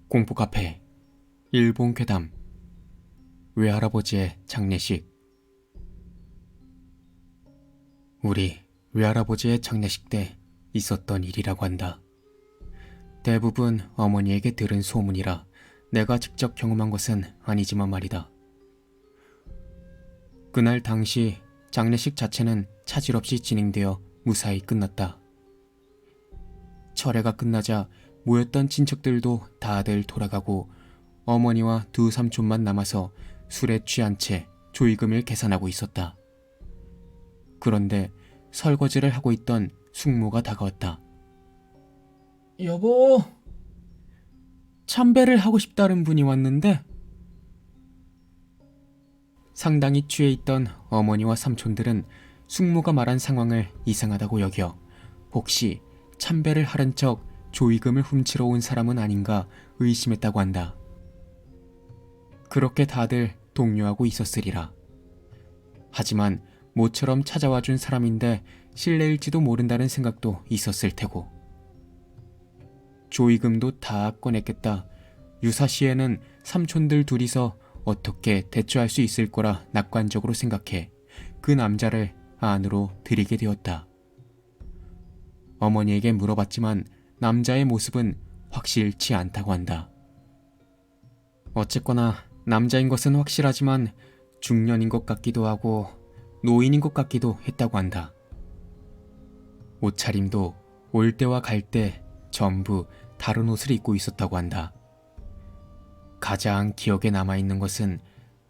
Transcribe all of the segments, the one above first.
공포 카페 일본 괴담 외할아버지의 장례식. 우리 외할아버지의 장례식 때 있었던 일이라고 한다. 대부분 어머니에게 들은 소문이라 내가 직접 경험한 것은 아니지만 말이다. 그날 당시 장례식 자체는 차질 없이 진행되어 무사히 끝났다. 철회가 끝나자 모였던 친척들도 다들 돌아가고 어머니와 두 삼촌만 남아서 술에 취한 채 조의금을 계산하고 있었다. 그런데 설거지를 하고 있던 숙모가 다가왔다. 여보, 참배를 하고 싶다는 분이 왔는데. 상당히 취해 있던 어머니와 삼촌들은 숙모가 말한 상황을 이상하다고 여겨 혹시 참배를 하는 척 조의금을 훔치러 온 사람은 아닌가 의심했다고 한다. 그렇게 다들 동요하고 있었으리라. 하지만 모처럼 찾아와 준 사람인데 실례일지도 모른다는 생각도 있었을 테고. 조의금도 다 꺼냈겠다. 유사시에는 삼촌들 둘이서 어떻게 대처할 수 있을 거라 낙관적으로 생각해 그 남자를 안으로 들이게 되었다. 어머니에게 물어봤지만 남자의 모습은 확실치 않다고 한다. 어쨌거나 남자인 것은 확실하지만 중년인 것 같기도 하고 노인인 것 같기도 했다고 한다. 옷차림도 올 때와 갈 때 전부 다른 옷을 입고 있었다고 한다. 가장 기억에 남아있는 것은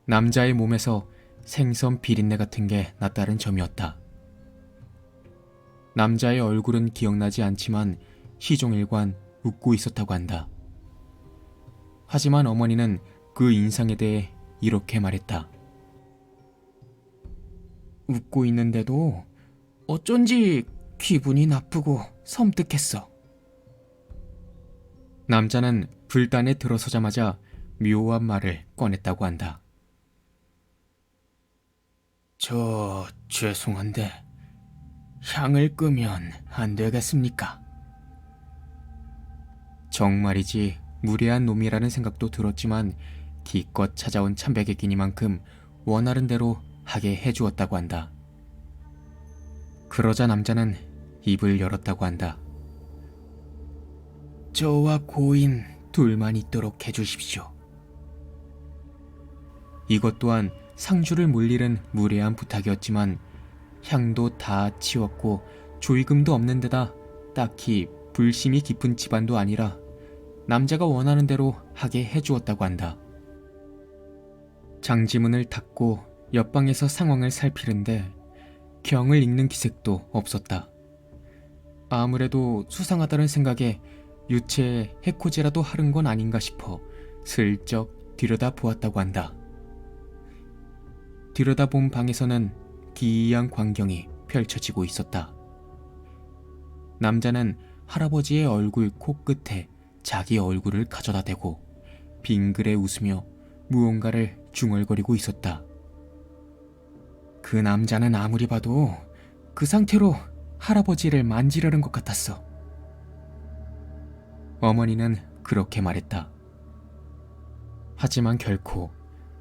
남자의 몸에서 생선 비린내 같은 게 났다는 점이었다. 남자의 얼굴은 기억나지 않지만 시종일관 웃고 있었다고 한다. 하지만 어머니는 그 인상에 대해 이렇게 말했다. 웃고 있는데도 어쩐지 기분이 나쁘고 섬뜩했어. 남자는 불단에 들어서자마자 묘한 말을 꺼냈다고 한다. 저 죄송한데 향을 끄면 안 되겠습니까? 정말이지 무례한 놈이라는 생각도 들었지만 기껏 찾아온 참배객이니만큼 원하는 대로 하게 해주었다고 한다. 그러자 남자는 입을 열었다고 한다. 저와 고인 둘만 있도록 해주십시오. 이것 또한 상주를 물리는 무례한 부탁이었지만 향도 다 치웠고 조의금도 없는 데다 딱히 불심이 깊은 집안도 아니라 남자가 원하는 대로 하게 해주었다고 한다. 장지문을 닫고 옆방에서 상황을 살피는데 경을 읽는 기색도 없었다. 아무래도 수상하다는 생각에 유체에 해코지라도 하는 건 아닌가 싶어 슬쩍 들여다보았다고 한다. 들여다본 방에서는 기이한 광경이 펼쳐지고 있었다. 남자는 할아버지의 얼굴 코끝에 자기 얼굴을 가져다 대고 빙그레 웃으며 무언가를 중얼거리고 있었다. 그 남자는 아무리 봐도 그 상태로 할아버지를 만지려는 것 같았어. 어머니는 그렇게 말했다. 하지만 결코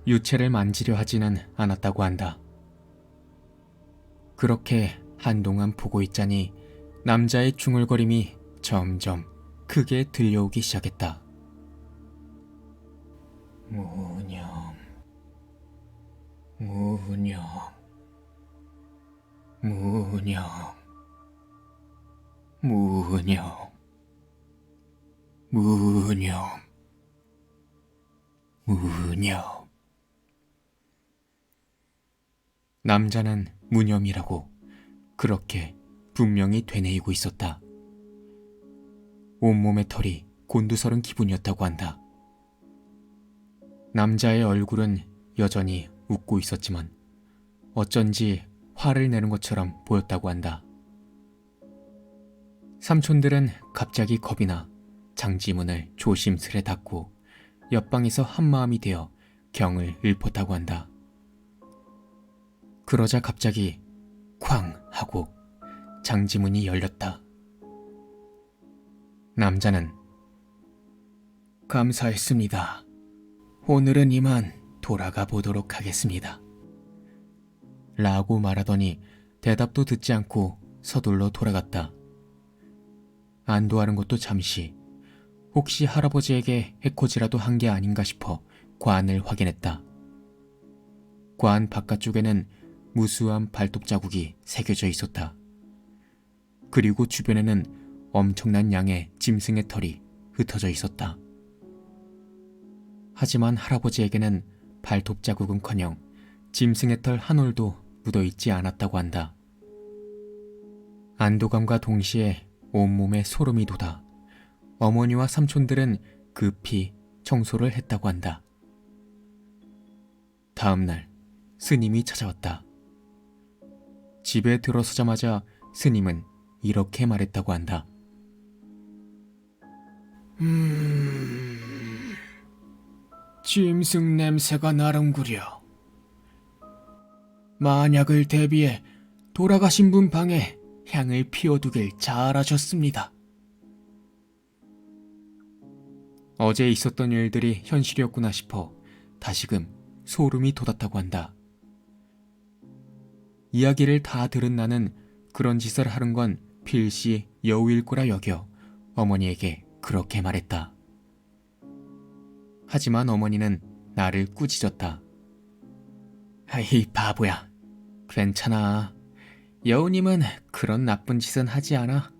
유체를 만지려 하지는 않았다고 한다. 그렇게 한동안 보고 있자니 남자의 중얼거림이 점점 크게 들려오기 시작했다. 무념, 무념, 무념, 무념, 무념, 무념. 남자는 무념이라고 그렇게 분명히 되뇌이고 있었다. 온몸의 털이 곤두서른 기분이었다고 한다. 남자의 얼굴은 여전히 웃고 있었지만 어쩐지 화를 내는 것처럼 보였다고 한다. 삼촌들은 갑자기 겁이 나 장지문을 조심스레 닫고 옆방에서 한마음이 되어 경을 읊었다고 한다. 그러자 갑자기 쾅 하고 장지문이 열렸다. 남자는 감사했습니다. 오늘은 이만 돌아가 보도록 하겠습니다. 라고 말하더니 대답도 듣지 않고 서둘러 돌아갔다. 안도하는 것도 잠시, 혹시 할아버지에게 해코지라도 한 게 아닌가 싶어 관을 확인했다. 관 바깥쪽에는 무수한 발톱 자국이 새겨져 있었다. 그리고 주변에는 엄청난 양의 짐승의 털이 흩어져 있었다. 하지만 할아버지에게는 발톱 자국은커녕 짐승의 털 한 올도 묻어있지 않았다고 한다. 안도감과 동시에 온몸에 소름이 돋아 어머니와 삼촌들은 급히 청소를 했다고 한다. 다음 날 스님이 찾아왔다. 집에 들어서자마자 스님은 이렇게 말했다고 한다. 짐승 냄새가 나는구려. 만약을 대비해 돌아가신 분 방에 향을 피워두길 잘하셨습니다. 어제 있었던 일들이 현실이었구나 싶어 다시금 소름이 돋았다고 한다. 이야기를 다 들은 나는 그런 짓을 하는 건 필시 여우일 거라 여겨 어머니에게 그렇게 말했다. 하지만 어머니는 나를 꾸짖었다. 아이 바보야, 괜찮아. 여우님은 그런 나쁜 짓은 하지 않아.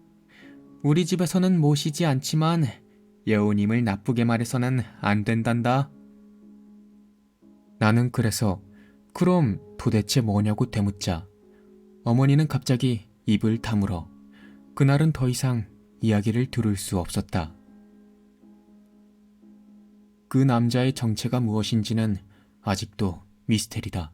우리 집에서는 모시지 않지만 여우님을 나쁘게 말해서는 안 된단다. 나는 그래서 그럼 도대체 뭐냐고 되묻자 어머니는 갑자기 입을 다물어 그날은 더 이상 이야기를 들을 수 없었다. 그 남자의 정체가 무엇인지는 아직도 미스테리다.